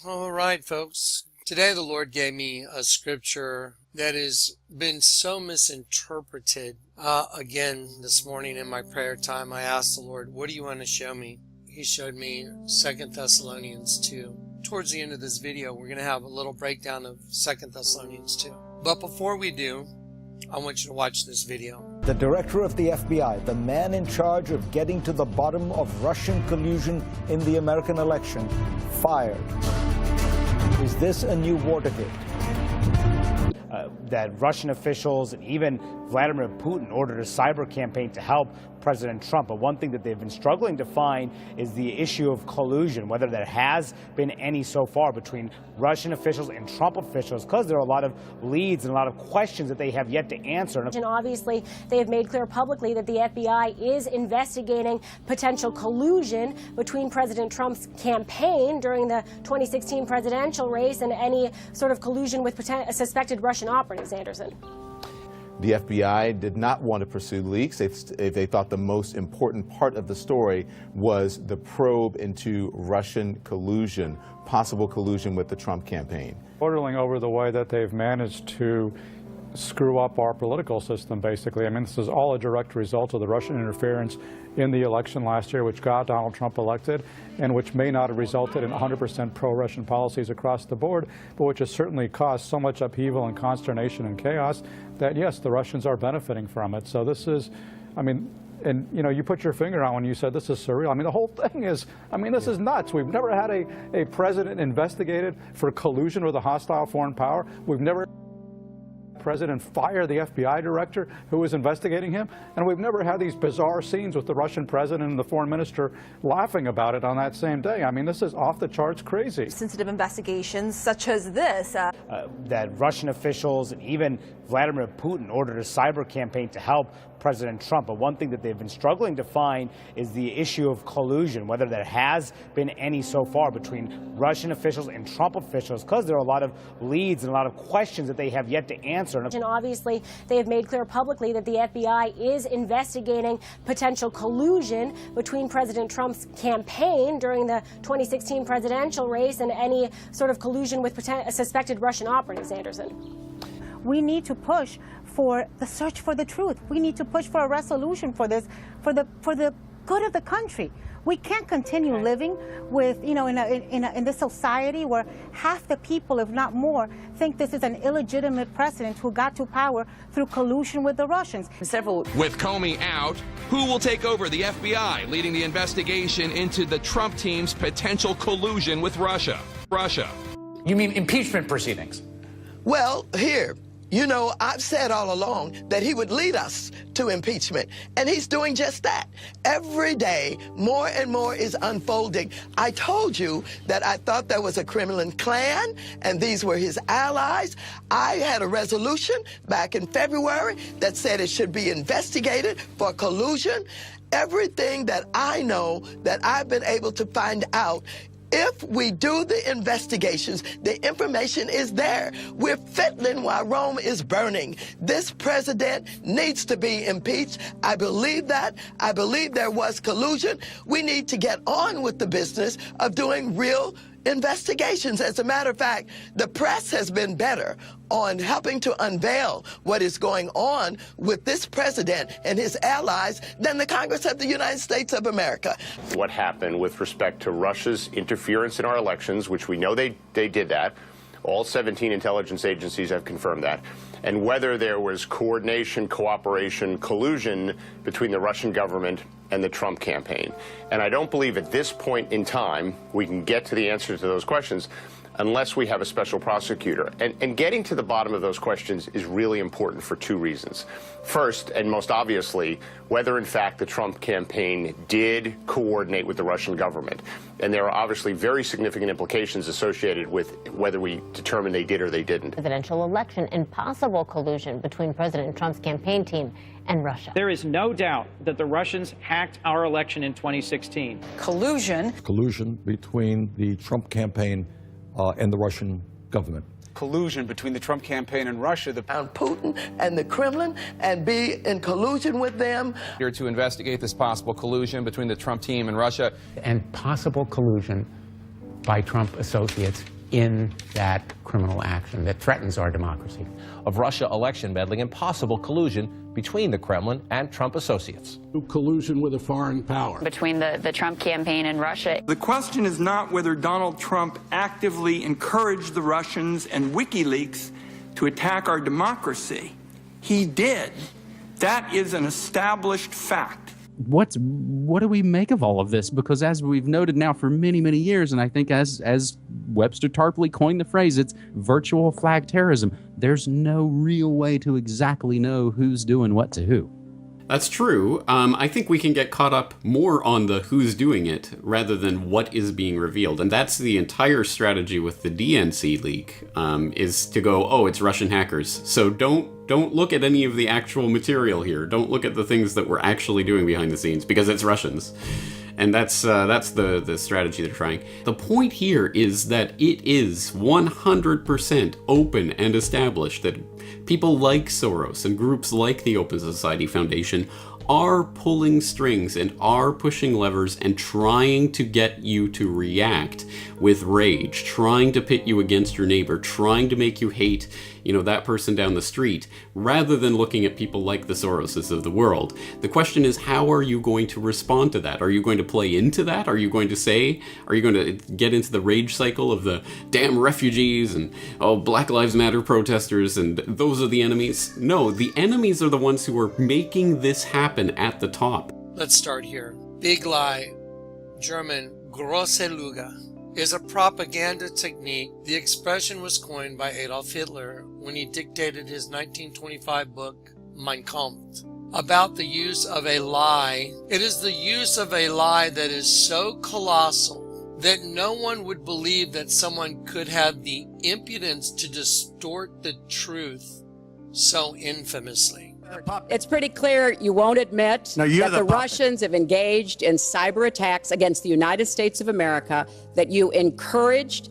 All right, folks. Today the Lord gave me a scripture that has been so misinterpreted. Again, this morning in my prayer time, I asked the Lord, what do you want to show me? He showed me 2 Thessalonians 2. Towards the end of this video, we're going to have a little breakdown of 2 Thessalonians 2. But before we do, I want you to watch this video. The director of the FBI, the man in charge of getting to the bottom of Russian collusion in the American election, fired. Is this a new Watergate? That Russian officials and even Vladimir Putin ordered a cyber campaign to help President Trump. But one thing that they've been struggling to find is the issue of collusion, whether there has been any so far between Russian officials and Trump officials, because there are a lot of leads and a lot of questions that they have yet to answer. And obviously, they have made clear publicly that the FBI is investigating potential collusion between President Trump's campaign during the 2016 presidential race and any sort of collusion with suspected Russian operatives, Anderson. The FBI did not want to pursue leaks. They thought the most important part of the story was the probe into Russian collusion, possible collusion with the Trump campaign. Ordering over the way that they've managed to screw up our political system, basically. I mean, this is all a direct result of the Russian interference in the election last year, which got Donald Trump elected, and which may not have resulted in 100% pro-Russian policies across the board, but which has certainly caused so much upheaval and consternation and chaos that, yes, the Russians are benefiting from it. So this is, I mean, and, you know, you put your finger on when you said this is surreal. I mean, the whole thing is, I mean, this is nuts. We've never had a president investigated for collusion with a hostile foreign power. We've never president fire the FBI director who was investigating him, and we've never had these bizarre scenes with the Russian president and the foreign minister laughing about it on that same day. I mean, this is off the charts crazy. Sensitive investigations such as this. That Russian officials and even Vladimir Putin ordered a cyber campaign to help President Trump. But one thing that they've been struggling to find is the issue of collusion, whether there has been any so far between Russian officials and Trump officials, because there are a lot of leads and a lot of questions that they have yet to answer. And obviously, they have made clear publicly that the FBI is investigating potential collusion between President Trump's campaign during the 2016 presidential race and any sort of collusion with suspected Russian operatives, Anderson. We need to push for the search for the truth. We need to push for a resolution for this, for the good of the country. We can't continue living with, you know, in this society where half the people, if not more, think this is an illegitimate president who got to power through collusion with the Russians. With Comey out, who will take over the FBI, leading the investigation into the Trump team's potential collusion with Russia? You mean impeachment proceedings? Well, here. You know, I've said all along that he would lead us to impeachment, and he's doing just that. Every day, more and more is unfolding. I told you that I thought there was a Kremlin clan, and these were his allies. I had a resolution back in February that said it should be investigated for collusion. Everything that I know that I've been able to find out, if we do the investigations, the information is there. We're fiddling while Rome is burning. This president needs to be impeached. I believe that. I believe there was collusion. We need to get on with the business of doing real investigations. As a matter of fact, the press has been better on helping to unveil what is going on with this president and his allies than the Congress of the United States of America. What happened with respect to Russia's interference in our elections, which we know they did that. All 17 intelligence agencies have confirmed that. And whether there was coordination, cooperation, collusion between the Russian government and the Trump campaign. And I don't believe at this point in time we can get to the answer to those questions unless we have a special prosecutor. And getting to the bottom of those questions is really important for two reasons. First, and most obviously, whether in fact the Trump campaign did coordinate with the Russian government. And there are obviously very significant implications associated with whether we determine they did or they didn't. Presidential election and possible collusion between President Trump's campaign team and Russia. There is no doubt that the Russians hacked our election in 2016. Collusion. Collusion between the Trump campaign and the Russian government. Collusion between the Trump campaign and Russia. Putin and the Kremlin and be in collusion with them. Here to investigate this possible collusion between the Trump team and Russia. And possible collusion by Trump associates in that criminal action that threatens our democracy. Of Russia election meddling and possible collusion between the Kremlin and Trump associates. Collusion with a foreign power. Between the Trump campaign and Russia. The question is not whether Donald Trump actively encouraged the Russians and WikiLeaks to attack our democracy. He did. That is an established fact. What do we make of all of this? Because as we've noted now for many, many years, and I think as Webster Tarpley coined the phrase, it's virtual flag terrorism. There's no real way to exactly know who's doing what to who. That's true. I think we can get caught up more on the who's doing it rather than what is being revealed. And that's the entire strategy with the DNC leak, is to go, oh, it's Russian hackers. So don't look at any of the actual material here. Don't look at the things that we're actually doing behind the scenes, because it's Russians. And that's the strategy they're trying. The point here is that it is 100% open and established that people like Soros and groups like the Open Society Foundation are pulling strings and are pushing levers and trying to get you to react with rage, trying to pit you against your neighbor, trying to make you hate, that person down the street, rather than looking at people like the Soroses of the world. The question is, how are you going to respond to that? Are you going to play into that? Are you going to get into the rage cycle of the damn refugees and, Black Lives Matter protesters and those are the enemies? No, the enemies are the ones who are making this happen at the top. Let's start here. Big lie, German, große Lüge, is a propaganda technique. The expression was coined by Adolf Hitler when he dictated his 1925 book, Mein Kampf, about the use of a lie. It is the use of a lie that is so colossal that no one would believe that someone could have the impudence to distort the truth so infamously. It's pretty clear you won't admit that the Russians have engaged in cyber attacks against the United States of America, that you encouraged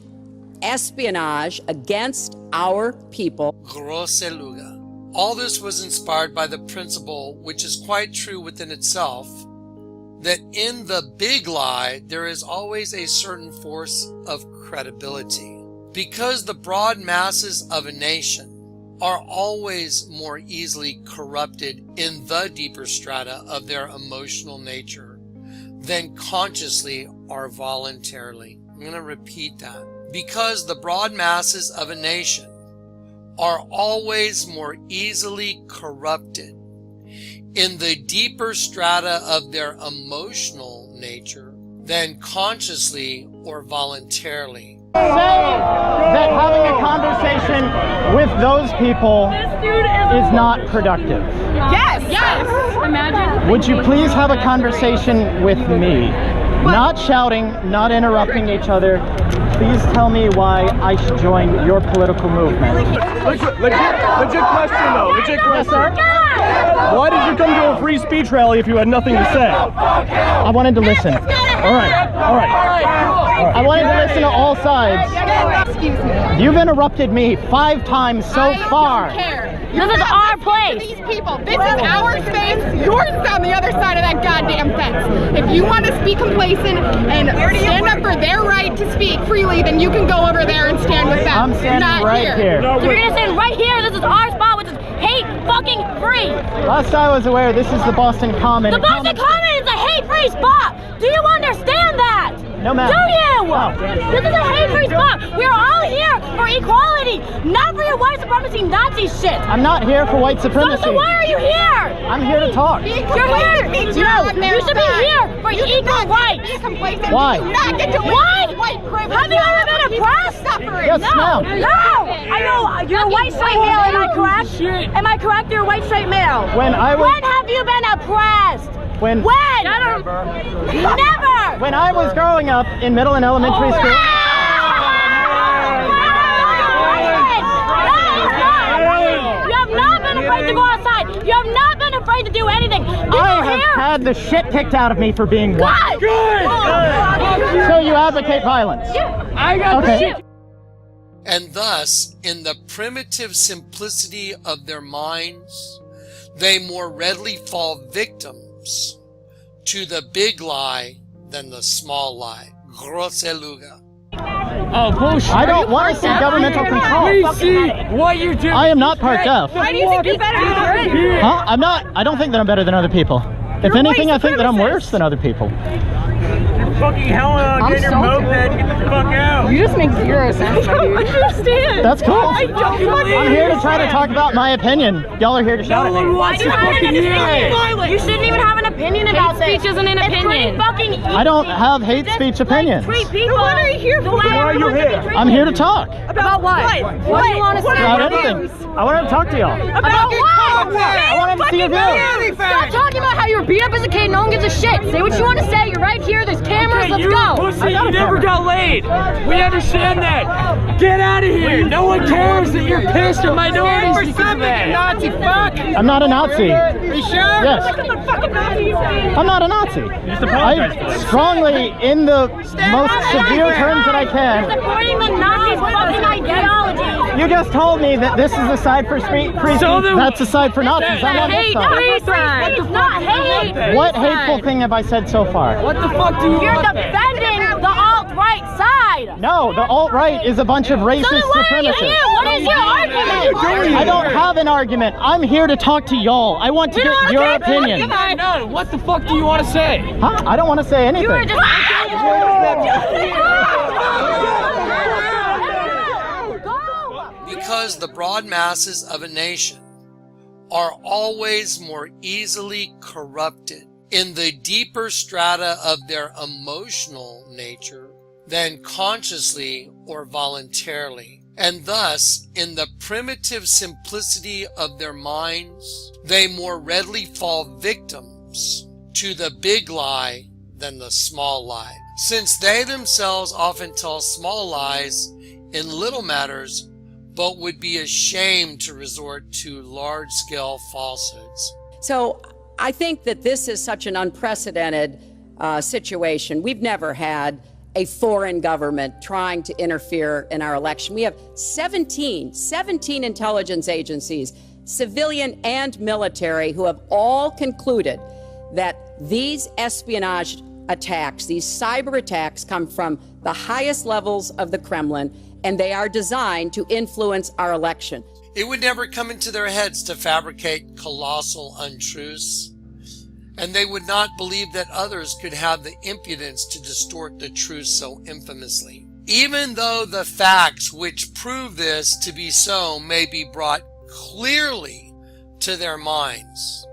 espionage against our people. Große Lüge. All this was inspired by the principle, which is quite true within itself, that in the big lie there is always a certain force of credibility. Because the broad masses of a nation are always more easily corrupted in the deeper strata of their emotional nature than consciously or voluntarily. I'm going to repeat that. Because the broad masses of a nation are always more easily corrupted in the deeper strata of their emotional nature than consciously or voluntarily. Say that having a conversation with those people is not productive. Yes! Imagine. Would you please have a conversation with me? What? Not shouting, not interrupting each other. Please tell me why I should join your political movement. Legit question though, legit question. Yes, sir? Why did you come to a free speech rally if you had nothing to say? I wanted to listen. All right. I wanted to listen to all sides. Excuse me. You've interrupted me 5 times so far. I don't care. This is our place. These people. This is our space. Yours is on the other side of that goddamn fence. If you want to speak complacent and stand up for their right to speak freely, then you can go over there and stand with them. I'm standing right here. So you're gonna stand right here. This is our spot, which is hate fucking free. Last I was aware, this is the Boston Common. The Boston Common is a hate-free spot. Do you understand that? No, ma'am. Do you? No. This is a hate-free spot. We are all here for equality, not for your white supremacy Nazi shit. I'm not here for white supremacy. So why are you here? I'm here to talk. You're here. You should be here for equal rights. Why? Why? Have you ever been oppressed? Yes, ma'am. No. I know. You're a white straight male. Am I correct? Am I correct? You're a white straight male. When have you been oppressed? When? Never. When I was growing up in middle and elementary school. You have not been afraid to go outside. You have not been afraid to do anything. I have had the shit kicked out of me for being white. Good. So you advocate violence? Yeah. I got the shit. And thus, in the primitive simplicity of their minds, they more readily fall victims to the big lie than the small lie. Große Lüge. Oh, bullshit. I don't want to see governmental control. We see what you're doing. I am not part deaf. Why do you think you're better than others? Huh? I'm not. I don't think that I'm better than other people. If anything, I think that I'm worse than other people. Fucking hell on, get your moped, get the fuck out. You just make zero sense, my dude. I don't understand. That's cool. I don't fucking I'm here to try to talk about my opinion. Y'all are here to shout at me. Why do you have an opinion? You shouldn't even have an opinion about this. Speech isn't an opinion. I don't have hate speech opinions. Treat people. What are you here for? Why are you here? I'm here to talk. About what? What do you want to say? About anything. I want to talk to y'all. About what? I want to see your view. Stop talking about how you were beat up as a kid. No one gives a shit. Say what you want to say. You're right here. There's cameras. Let's go. Pussy, you never got laid. We understand that. Get out of here. No one cares that you're pissed or minorities because of that. Nazi fuck. I'm not a Nazi. Are you sure? Yes. I'm not a Nazi. Just apologize for I that. strongly, in the most severe terms that I can. Supporting the Nazi fucking ideology. You just told me that this is a side for free speech. That's a side for Nazis. I'm on this side. It's not hate. What hateful thing have I said so far? What the fuck do you You're want? defending the alt-right side. No, the alt-right is a bunch of racist supremacists. What is your argument? I don't have an argument. I'm here to talk to y'all. I want to get your opinion. No, what the fuck do you want to say? Huh? I don't want to say anything. You were just... Because the broad masses of a nation are always more easily corrupted in the deeper strata of their emotional nature than consciously or voluntarily. And thus, in the primitive simplicity of their minds, they more readily fall victims to the big lie than the small lie, since they themselves often tell small lies in little matters, but would be ashamed to resort to large-scale falsehoods. So I think that this is such an unprecedented situation. We've never had a foreign government trying to interfere in our election. We have 17 intelligence agencies, civilian and military, who have all concluded that these espionage attacks, these cyber attacks, come from the highest levels of the Kremlin, and they are designed to influence our election. It would never come into their heads to fabricate colossal untruths, and they would not believe that others could have the impudence to distort the truth so infamously, even though the facts which prove this to be so may be brought clearly to their minds.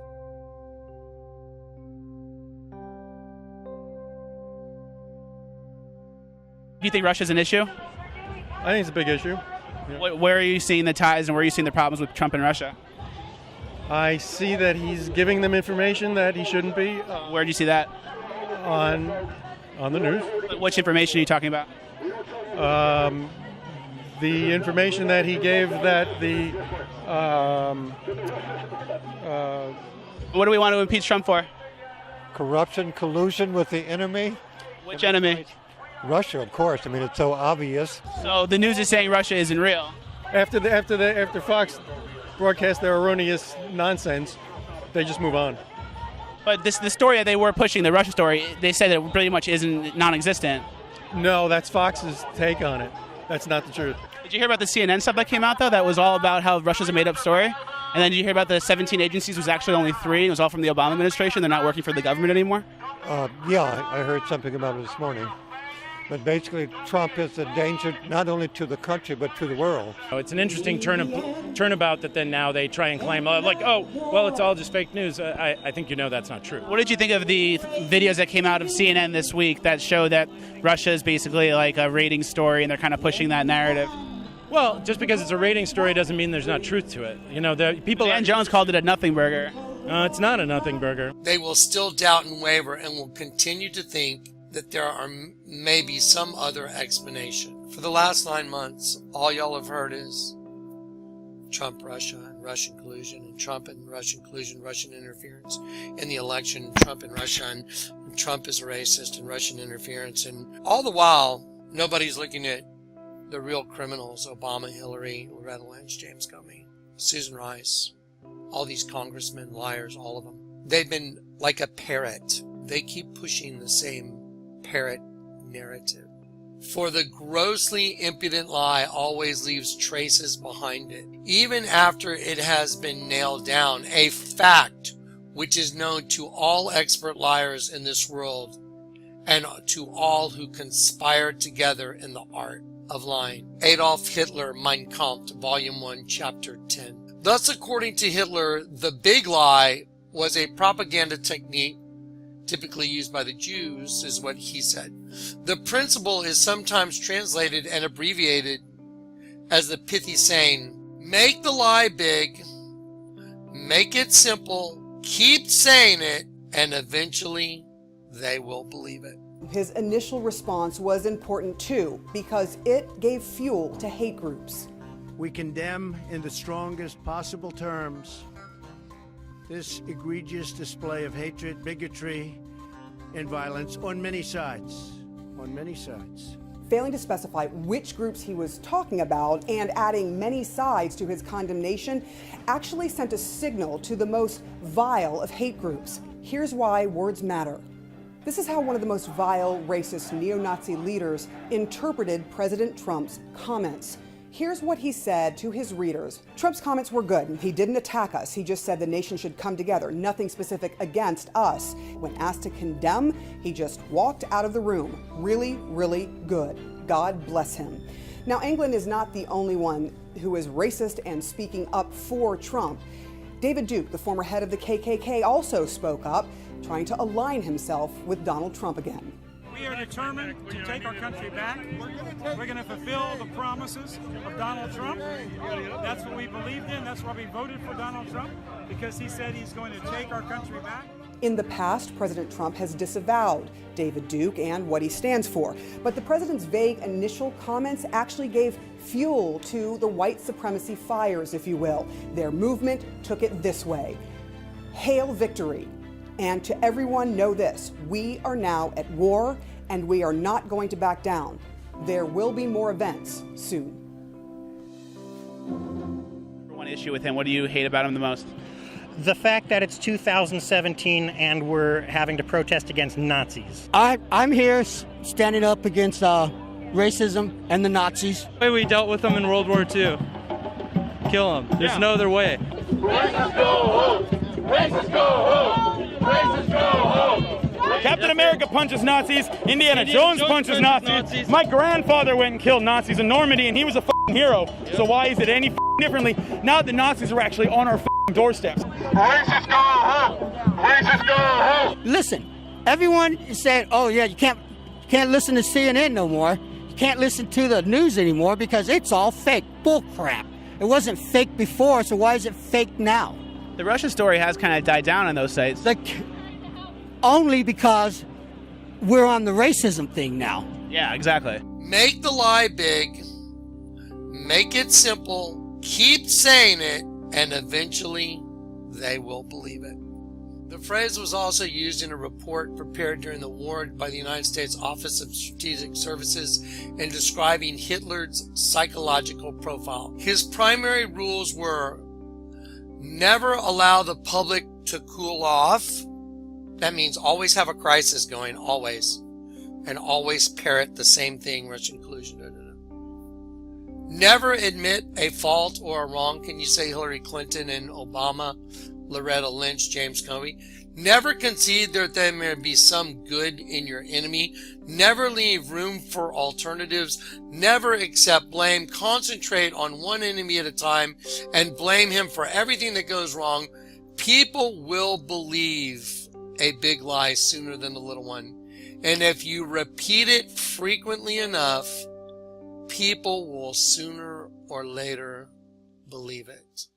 Do you think Russia's an issue? I think it's a big issue. Yeah. Where are you seeing the ties and where are you seeing the problems with Trump and Russia? I see that he's giving them information that he shouldn't be. Where do you see that? On the news. Which information are you talking about? The information that he gave that the... what do we want to impeach Trump for? Corruption, collusion with the enemy. Which enemy? Russia, of course. I mean, it's so obvious. So the news is saying Russia isn't real. After Fox broadcast their erroneous nonsense, they just move on. But the story that they were pushing, the Russia story, they said it pretty much isn't non-existent. No, that's Fox's take on it. That's not the truth. Did you hear about the CNN stuff that came out, though? That was all about how Russia's a made-up story? And then did you hear about the 17 agencies was actually only 3? It was all from the Obama administration. They're not working for the government anymore? Yeah, I heard something about it this morning. But basically, Trump is a danger not only to the country, but to the world. It's an interesting turnabout that then now they try and claim, it's all just fake news. I think you know that's not true. What did you think of the videos that came out of CNN this week that show that Russia is basically like a rating story and they're kind of pushing that narrative? Well, just because it's a rating story doesn't mean there's not truth to it. You know, Dan Jones called it a nothing burger. It's not a nothing burger. They will still doubt and waver and will continue to think that there are maybe some other explanation. For the last 9 months, all y'all have heard is Trump, Russia, and Russian collusion, and Trump and Russian collusion, Russian interference in the election, Trump and Russia, and Trump is a racist, and Russian interference. And all the while, nobody's looking at the real criminals: Obama, Hillary, Loretta Lynch, James Comey, Susan Rice, all these congressmen, liars, all of them. They've been like a parrot. They keep pushing the same parrot narrative For the grossly impudent lie always leaves traces behind it, even after it has been nailed down, a fact which is known to all expert liars in this world and to all who conspire together in the art of lying. Adolf Hitler, Mein Kampf, Volume 1, Chapter 10. Thus, according to Hitler, the big lie was a propaganda technique typically used by the Jews, is what he said. The principle is sometimes translated and abbreviated as the pithy saying, make the lie big, make it simple, keep saying it, and eventually they will believe it. His initial response was important too, because it gave fuel to hate groups. We condemn in the strongest possible terms this egregious display of hatred, bigotry, and violence on many sides. On many sides. Failing to specify which groups he was talking about and adding many sides to his condemnation actually sent a signal to the most vile of hate groups. Here's why words matter. This is how one of the most vile, racist, neo-Nazi leaders interpreted President Trump's comments. Here's what he said to his readers. Trump's comments were good. He didn't attack us. He just said the nation should come together. Nothing specific against us. When asked to condemn, he just walked out of the room. Really, really good. God bless him. Now, England is not the only one who is racist and speaking up for Trump. David Duke, the former head of the KKK, also spoke up, trying to align himself with Donald Trump again. We are determined to take our country back. We're going to fulfill the promises of Donald Trump. That's what we believed in. That's why we voted for Donald Trump, because he said he's going to take our country back. In the past, President Trump has disavowed David Duke and what he stands for. But the president's vague initial comments actually gave fuel to the white supremacy fires, if you will. Their movement took it this way. Hail victory. And to everyone, know this, we are now at war and we are not going to back down. There will be more events soon. One issue with him, what do you hate about him the most? The fact that it's 2017 and we're having to protest against Nazis. I'm here standing up against racism and the Nazis. The way we dealt with them in World War II. Kill them. There's no other way. Racists go home! Racists go home! Racists go home! Captain America punches Nazis. Indiana Jones punches Nazis. My grandfather went and killed Nazis in Normandy, and he was a f***ing hero. So why is it any f***ing differently now that the Nazis are actually on our f***ing doorsteps? Racists go home! Racists go home! Listen, everyone is saying, oh yeah, you can't listen to CNN no more. You can't listen to the news anymore because it's all fake. Bull crap. It wasn't fake before, so why is it fake now? The Russia story has kind of died down on those sites. Only because we're on the racism thing now. Yeah, exactly. Make the lie big, make it simple, keep saying it, and eventually they will believe it. The phrase was also used in a report prepared during the war by the United States Office of Strategic Services in describing Hitler's psychological profile. His primary rules were never allow the public to cool off. That means always have a crisis going, always. And always parrot the same thing, Russian collusion. Never admit a fault or a wrong. Can you say Hillary Clinton and Obama, Loretta Lynch, James Comey? Never concede that there may be some good in your enemy. Never leave room for alternatives. Never accept blame. Concentrate on one enemy at a time and blame him for everything that goes wrong. People will believe a big lie sooner than a little one. And if you repeat it frequently enough, people will sooner or later believe it.